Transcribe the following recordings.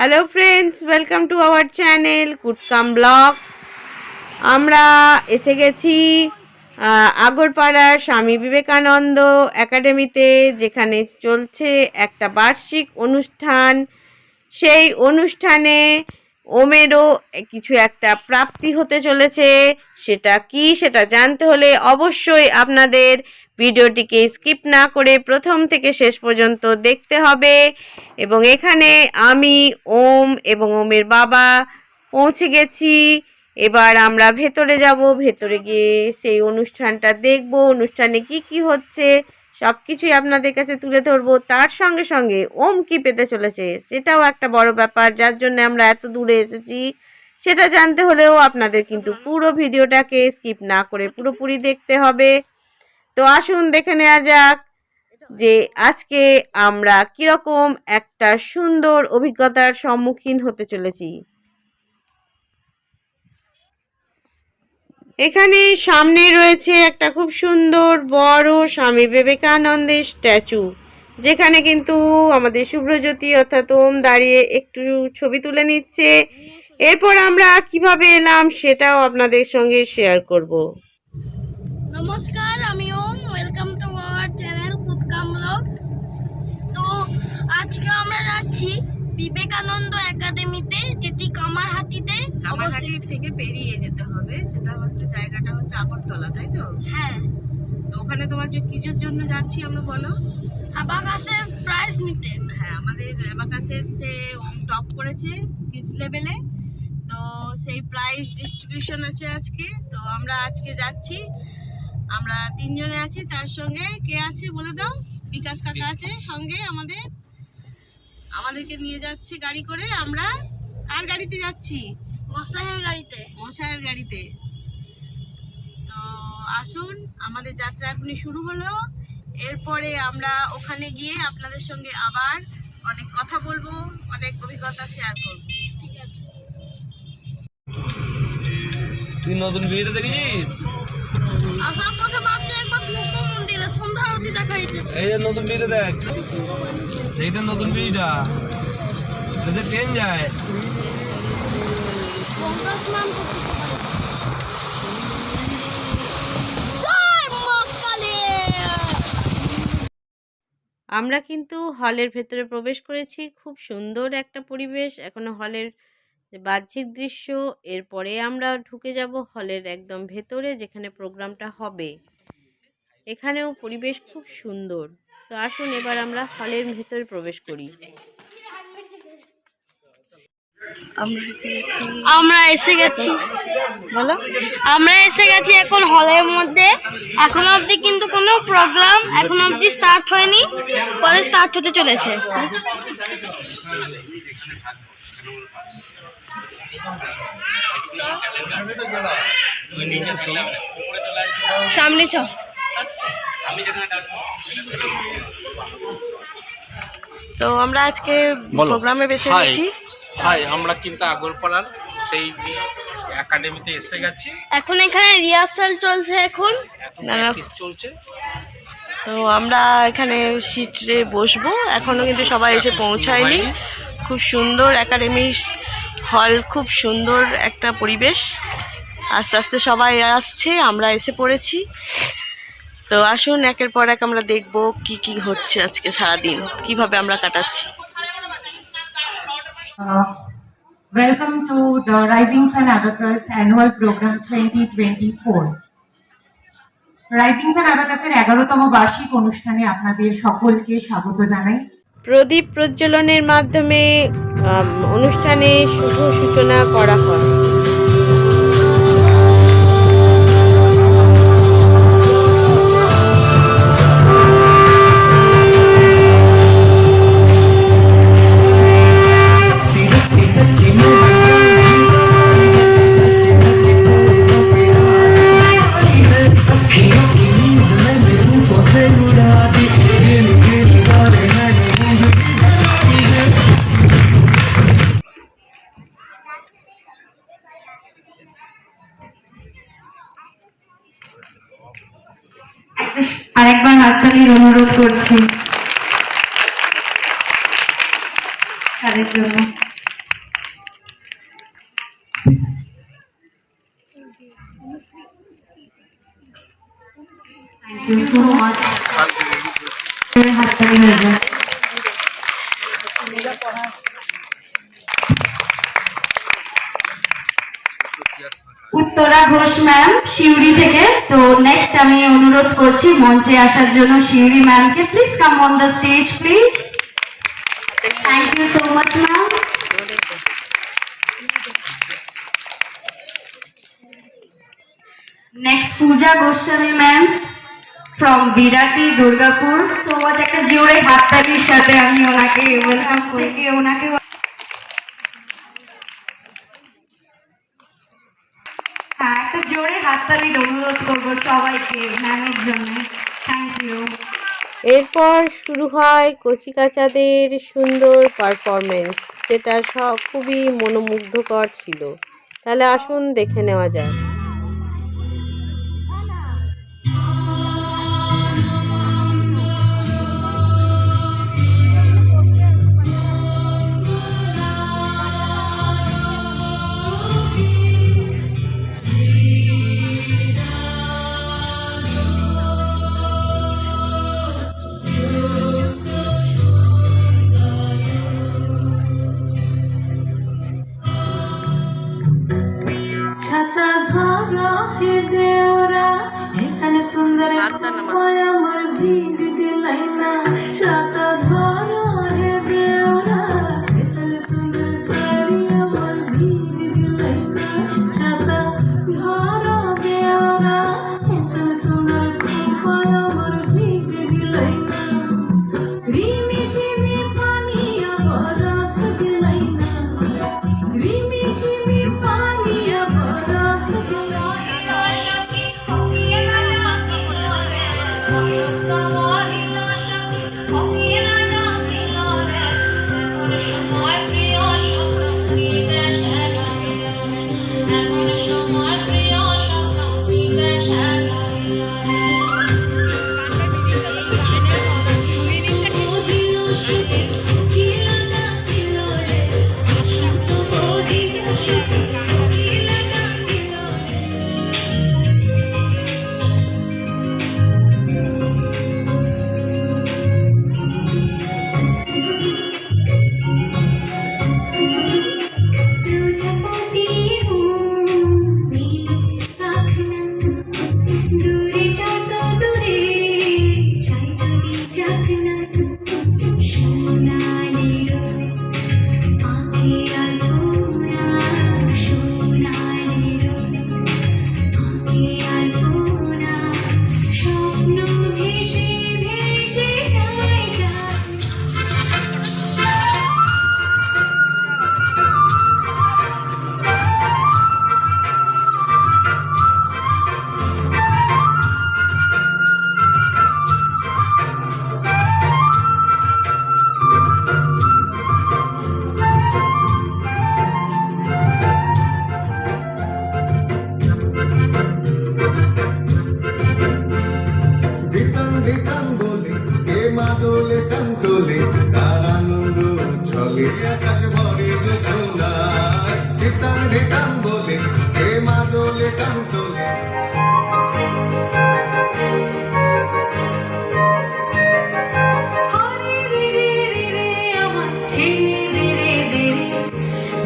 Hello friends, welcome to our channel কুটকাম blogs. আমরা এসে গেছি আগরপাড়ার স্বামী বিবেকানন্দ একাডেমিতে, যেখানে চলছে একটা বার্ষিক অনুষ্ঠান। সেই অনুষ্ঠানে ওমেরও কিছু একটা প্রাপ্তি হতে চলেছে। সেটা কি, সেটা জানতে হলে অবশ্যই আপনাদের ভিডিওটিকে স্কিপ না করে প্রথম থেকে শেষ পর্যন্ত দেখতে হবে। এবং এখানে আমি, ওম এবং ওমের বাবা পৌঁছে গেছি। এবার আমরা ভেতরে যাব, ভেতরে গিয়ে সেই অনুষ্ঠানটা দেখব। অনুষ্ঠানে কি কি হচ্ছে সব কিছুই আপনাদের কাছে তুলে ধরবো। তার সঙ্গে সঙ্গে ওম কি পেতে চলেছে সেটাও একটা বড় ব্যাপার, যার জন্য আমরা এত দূরে এসেছি। সেটা জানতে হলেও আপনাদের কিন্তু পুরো ভিডিওটাকে স্কিপ না করে পুরোপুরি দেখতে হবে। তো আসুন দেখে নেওয়া যাক যে আজকে আমরা কিরকম একটা সুন্দর অভিজ্ঞতার সম্মুখীন হতে চলেছি। এখানে সামনে রয়েছে একটা খুব সুন্দর বড় স্বামী বিবেকানন্দের স্ট্যাচু, যেখানে কিন্তু আমাদের শুভ্রজ্যোতি অর্থাৎ ওম দাঁড়িয়ে একটু ছবি তুলে নিচ্ছে। এরপর আমরা কিভাবে এলাম সেটাও আপনাদের সঙ্গে শেয়ার করব। নমস্কার, আমি Om. Welcome to our channel কুটকাম ব্লগস। তো আজকে আমরা যাচ্ছি বিবেকানন্দ একাডেমিতে, যেটি কামারহাটিতে অবস্থিত। থেকে পেরিয়ে যেতে হবে, সেটা হচ্ছে জায়গাটা হচ্ছে আগরতলা, তাই তো? হ্যাঁ। তো ওখানে তোমার যে কিসের জন্য যাচ্ছি আমরা বলো? অ্যাবাকাসের প্রাইজ নিতে। হ্যাঁ, আমাদের অ্যাবাকাসেতে ওম টপ করেছে কিডস লেভেলে, তো সেই প্রাইজ ডিস্ট্রিবিউশন আছে আজকে। তো আমরা আজকে যাচ্ছি, আমরা তিনজনে আছি। তার সঙ্গে কে আছে বলে দাও? বিকাশ কাকা আছে সঙ্গে আমাদেরকে নিয়ে যাচ্ছে গাড়ি করে। আমরা কার গাড়িতে যাচ্ছি? মশাইয়ের গাড়িতে। মশাইয়ের গাড়িতে। তো আসুন, আমাদের যাত্রা এখনই শুরু হলো। এরপরে আমরা ওখানে গিয়ে আপনাদের সঙ্গে আবার অনেক কথা বলবো, অনেক অভিজ্ঞতা শেয়ার করবো। ঠিক আছে। তুই নতুন ভিডিও দেখেছিস? আসার পথে ভাবছি একবার ঢুকবো মন্দিরে, সন্ধ্যা আরতি দেখাইছে। এই যে নতুন ভিডিও দেখ, সেইটা নতুন ভিডিওটা, এতে ট্রেন যায়। গঙ্গা স্নান করছে সবাই। জয় মা কালী। আমরা কিন্তু হলের ভেতরে প্রবেশ করেছি। খুব সুন্দর একটা পরিবেশ, এখনো হলের যে বাহ্যিক দৃশ্য। এরপরে আমরা ঢুকে যাব হলের একদম ভেতরে, যেখানে প্রোগ্রামটা হবে। এখানেও পরিবেশ খুব সুন্দর। তো আসুন এবার আমরা হলের ভেতরে প্রবেশ করি। আমরা এসে গেছি। বলো। আমরা এসে গেছি এখন হলের মধ্যে। এখনো অবধি কিন্তু কোনো প্রোগ্রাম এখনো অবধি স্টার্ট হয়নি, পরে স্টার্ট হতে চলেছে। সামনে চ। তো আমরা আজকে প্রোগ্রামে বেছে গেছি। হাই, আমরা কিন্তু আগরপাড়ার সেই একাডেমিতে এসে গেছি। এখন এখানে রিহার্সাল চলছে। এখন প্র্যাকটিস চলছে। তো আমরা এখানে সিটে বসবো, এখনো কিন্তু সবাই এসে পৌঁছায়নি। খুব সুন্দর একাডেমি হল, খুব সুন্দর একটা পরিবেশ। আস্তে আস্তে সবাই আসছে, আমরা এসে পড়েছি। তো আসুন একের পর এক আমরা দেখব কি কি হচ্ছে আজকে সারাদিন, কিভাবে আমরা কাটাচ্ছি। Welcome to the Rising Sun Abacus Annual Program 2024. Rising Sun Abacus এর 11তম বার্ষিক অনুষ্ঠানে আপনাদের সকলকে স্বাগত জানাই। প্রদীপ প্রজ্বলনের মাধ্যমে অনুষ্ঠানে শুভ সূচনা করা হয়। আরেকবার হাততালির অনুরোধ করছি তাদের জন্য। You so much. হাততালি হয়ে যায়। উত্তরা ঘোষ ম্যাম শিউরি থেকে। তো নেক্সট আমি অনুরোধ করছি মঞ্চে আসার জন্য শিউরি ম্যামকে। Please come on the stage please. Thank you so much ma'am. Next Puja Goswami ma'am from Birati Durgapur. So much একটা জোরে হাততালির সাথে আমি ওনাকে ওয়েলকাম করি। ওনাকে হ্যাঁ একটা জোরে হাততালির অনুরোধ করবো সবাইকে ম্যামের জন্য। Thank you. এরপর শুরু হয় কচিকাচাদের সুন্দর পারফরমেন্স, যেটা খুবই মনোমুগ্ধকর ছিল। তাহলে আসুন দেখে নেওয়া যাক। छाता धारा है देवरा ऐसा सुंदर पाया मर भीग गलैना। छाता धारा है देवरा ऐसा सुंदर साड़िया मर भीग गलैना। छाता धारा देवरा ऐसा सुंदर पाया मर भीग गलैना। रिमी झिमी पानिया बरस गलैना। रिमी झिमी पानिया बरस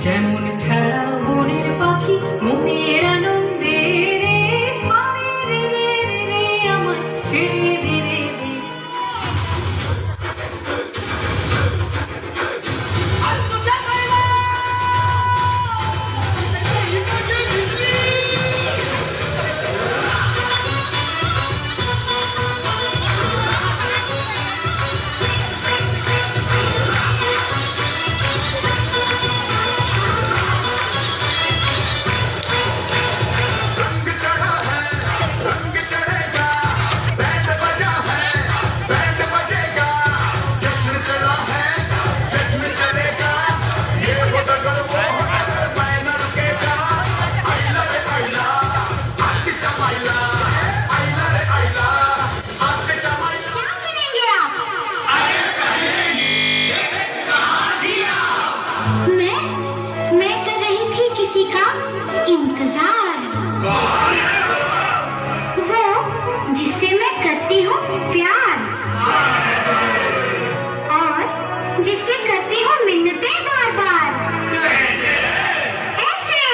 যেমন ছাড়া বনের পাখি মনের আনন্দে রে হরে রে রে রে রে আমার ছেড়ে দে রে দে। जिससे मैं करती करती हूँ प्यार और जिससे करती हूँ मिन्नतें बार बार ऐसे।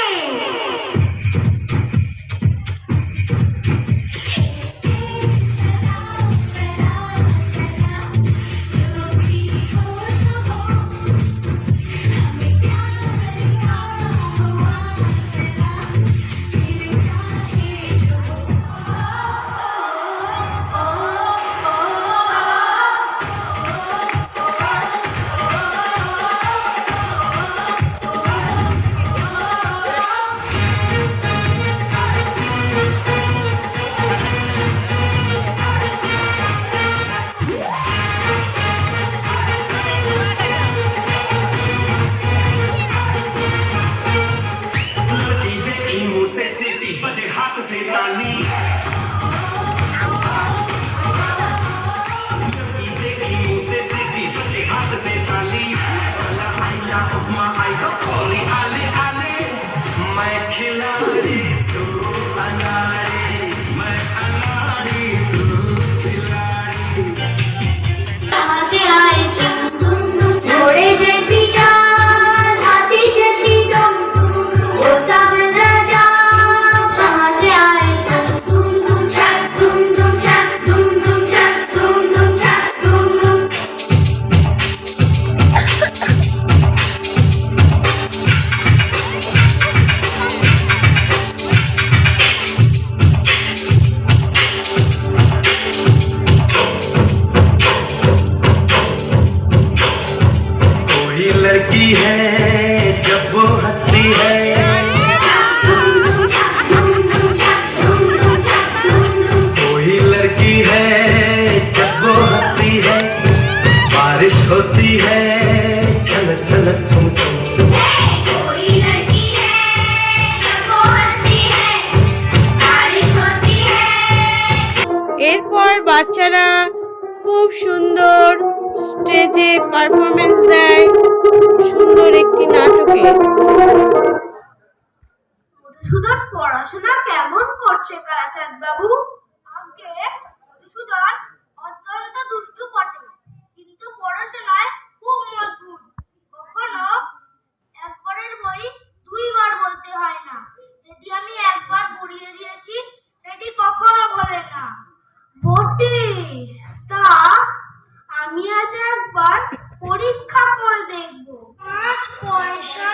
से सीटी बजे हाथ से ताली से सीटी बजे हाथ से ताली साला आया उस्मा आया कोरी आले आले मैं खिलाड़ी तू अनाड़ी मैं अनाड़ी तू खिलाड़ी कहाँ से आए तुम घोड़े जैसी चाल हाथी जैसी तुम ओ सावन राजा कहाँ से आए तुम छक तुम छक तुम छक तुम छक तुम कोई लड़की है जब वो हंसती है कोई लड़की है जब वो हंसती है बारिश होती है छलक छलक झुम झुम कोई लड़की है जब वो हंसती है बारिश होती है। এরপর বাচ্চারা খুব সুন্দর স্টেজে পারফরমেন্স দেয় সুন্দর একটি নাটকে। মধুসূদন পড়াশোনা কেমন করছে কালাচাঁদ বাবু? আগে মধুসূদন অত্যন্ত দুষ্টু বটে, কিন্তু পড়াশোনায় খুব মজবুত। কখনো একবারের বই দুইবার বলতে হয় না। যেটি আমি একবার পড়িয়ে দিয়েছি সেটি কখনো বলে না। বটে, তা আমি আজ একবার পরীক্ষা করে দেখব। 5 পয়সা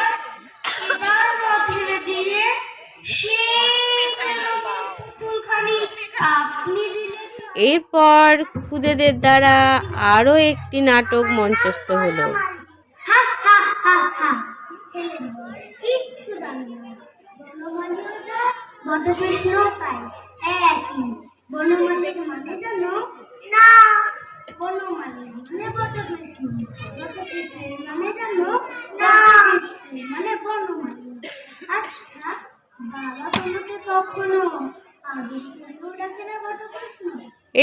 এবার মধ্যে দিয়ে সেই পুতুলখানি আপনি দিলে। এরপর খুদেদের দ্বারা আরও একটি নাটক মঞ্চস্থ হলো। হা হা হা হা, ছেলে কিচ্ছু জানে না। বনমালীও যায় বটকৃষ্ণও পায় একই। বনমালীর মানে জানো না? বনমালী মানে বটকৃষ্ণ, বটকৃষ্ণের মানে জানো না? মানে বনমালী। আচ্ছা, বাবা তোমাকে কখনো আগে কেউ ডাকে না বটকৃষ্ণ?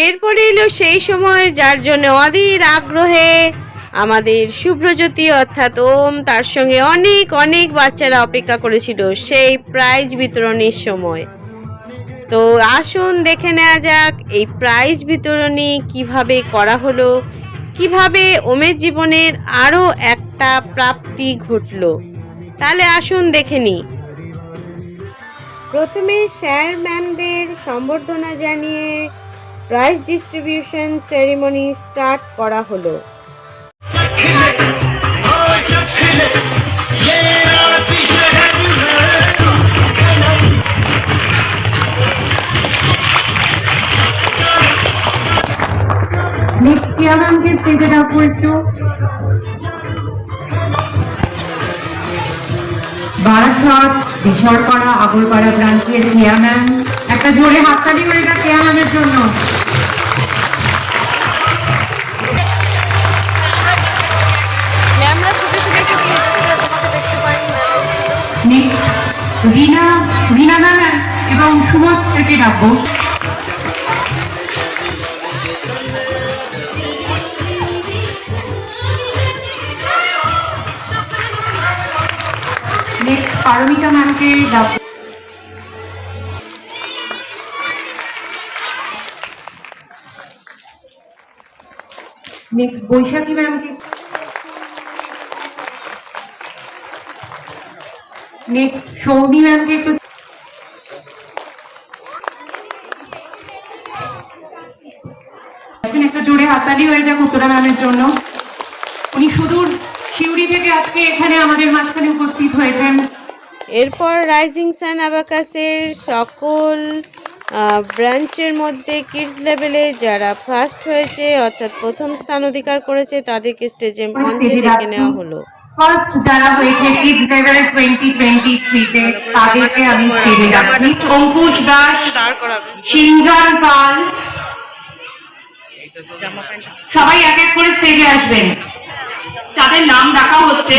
এরপরে এলো সেই সময় যার জন্য অধীর আগ্রহে আমাদের শুভ্রজ্যোতি অর্থাৎ ওম তার সঙ্গে অনেক অনেক বাচ্চারা অপেক্ষা করেছিল সেই প্রাইজ বিতরণীর সময়। তো আসুন দেখে নেওয়া যাক এই প্রাইজ বিতরণী কিভাবে করা হলো, কিভাবে ওমের জীবনের আরও একটা প্রাপ্তি ঘটলো। তাহলে আসুন দেখে নিই। প্রথমে স্যার ম্যামদের সম্বর্ধনা জানিয়ে প্রাইজ ডিস্ট্রিবিউশন সেরিমনি স্টার্ট করা হলো। নেক্সট কিয়া ম্যামকে স্টেজে ডাকবো একটু। বারাসাত বিশরপাড়া আগরপাড়া ব্রাঞ্চের কেয়া ম্যাম, একটা জোরে হাততালি করে এটা কেয়া ম্যামের জন্য। নেক্সট রিনা ম্যাম এবং সুমন থেকে ডাকবো। নেক্সট পারমিতা ম্যামকে ডাকবো। নেক্সট বৈশাখী ম্যামকে, নেক্সট সৌমি ম্যামকে একটু একটা জোরে হাততালি হয়ে যাক উত্তরা ম্যামের জন্য। উনি সুদূর সিউড়ি থেকে আজকে এখানে আমাদের মাঝখানে উপস্থিত হয়েছেন। এরপর রাইজিং সান অ্যাবাকাসের সকল ব্রাঞ্চের মধ্যে কিডস লেভেলে যারা ফার্স্ট হয়েছে অর্থাৎ প্রথম স্থান অধিকার করেছে তাদেরকে স্টেজে মঞ্চে ডেকে নেওয়া হলো। ফার্স্ট যারা হয়েছে কিডস লেভেল 2023 তে তাদেরকে আমি স্টেজে যাচ্ছি। অঙ্কুশ দাস, সিনজান পাল, সবাই এক এক করে স্টেজে আসবেন। যাদের নাম ডাকা হচ্ছে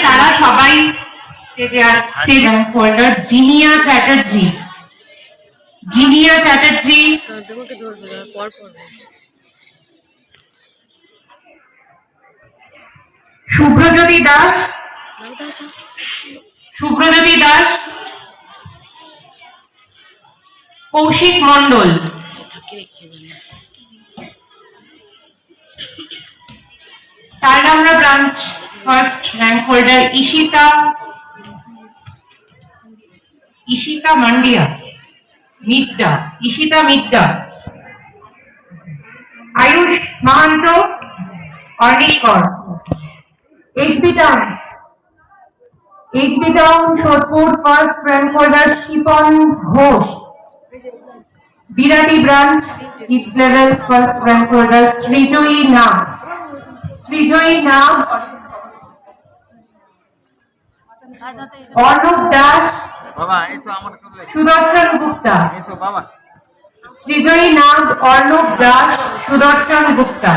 তারা সবাই স্টেজে stage holder Zinia Chatterjee, Zinia Chatterjee, Shubhrajyoti Das, Shubhrajyoti Das, Kaushik Mondal, Taldangra branch first rank holder Ishita Mandia, Ishita Midda, Ayush Mahanta, Arnish Kar, HB town Sodepur first rank holder Shipon Ghosh, Birati branch kids level first rank holder Srijoyee Nag, Arnab Das, Sudarshan Gupta, Srijoyee Nag, Arnab Das, Sudarshan Gupta.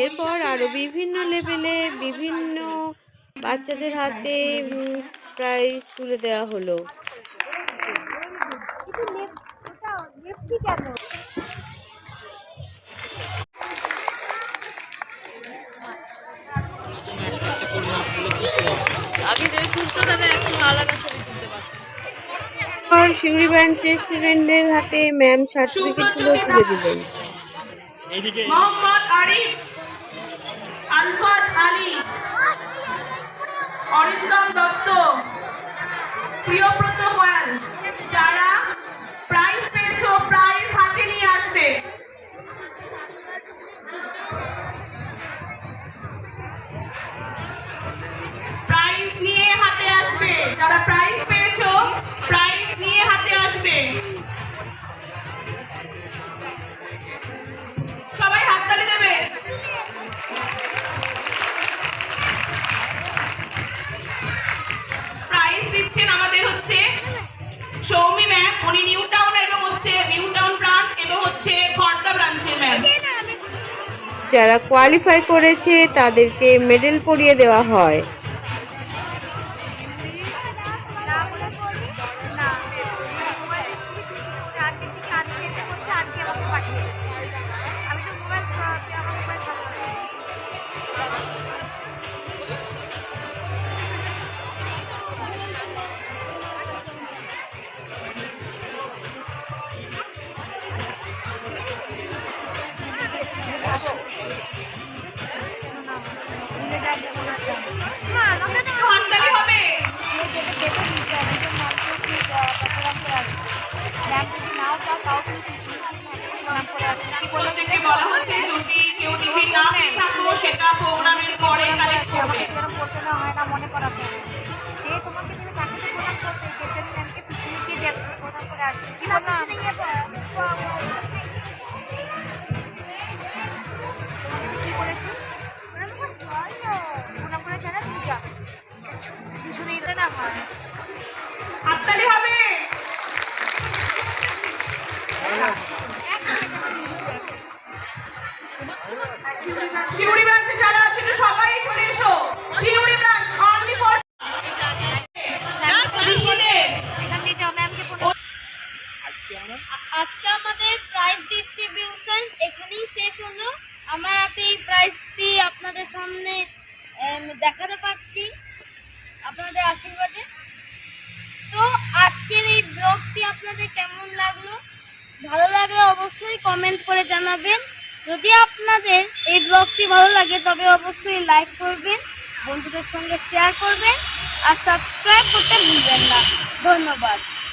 এরপর আরো বিভিন্ন লেভেলে বিভিন্ন বাচ্চাদের হাতে প্রাইজ তুলে দেওয়া হলো। সিউড়ি ব্রাঞ্চের স্টুডেন্টদের হাতে ম্যাম সার্টিফিকেটগুলো তুলে দিলেন। মোহাম্মদ আরিফ, আলফাজ আলী, অরিন্দম দত্ত, প্রিয়ব্রত কয়াল, যারা প্রাইজ পেয়েছো প্রাইজ হাতে নিয়ে আসবে। প্রাইজ নিয়ে হাতে আসবে, যারা প্রাইজ পেয়েছো প্রাইজ নিয়ে হাতে আসবে। সবাই হাততালি দেবে। প্রাইজ দিচ্ছেন আমাদের হচ্ছে সৌমি খড়দা ব্রাঞ্চের ম্যাম। যারা কোয়ালিফাই করেছে তাদেরকে মেডেল পরিয়ে দেওয়া হয়। হাততালি হবে। প্রত্যেককে বলা হচ্ছে যদি কেউ টিফিন না পেয়ে থাকো সেটা প্রোগ্রামের পরে কালেক্ট করবে। হাততালি হবে। শিউরি ব্রাঞ্চে যারা আছেন সবাই চলে এসো। শিউরি ব্রাঞ্চ অনলি ফর আজকে আমাদের প্রাইজ ডিস্ট্রিবিউশন এখানেই শেষ হলো। আমার হাতে এই প্রাইজটি আপনাদের সামনে দেখাতে পাচ্ছি আপনাদের আশীর্বাদে। তো আজকের এই ব্লগটি আপনাদের কেমন লাগলো? ভালো লাগলে অবশ্যই কমেন্ট করে জানাবেন। যদি আপনাদের এই ব্লগটি ভালো লাগে তবে অবশ্যই লাইক করবেন, বন্ধুদের সঙ্গে শেয়ার করবেন আর সাবস্ক্রাইব করতে ভুলবেন না। ধন্যবাদ।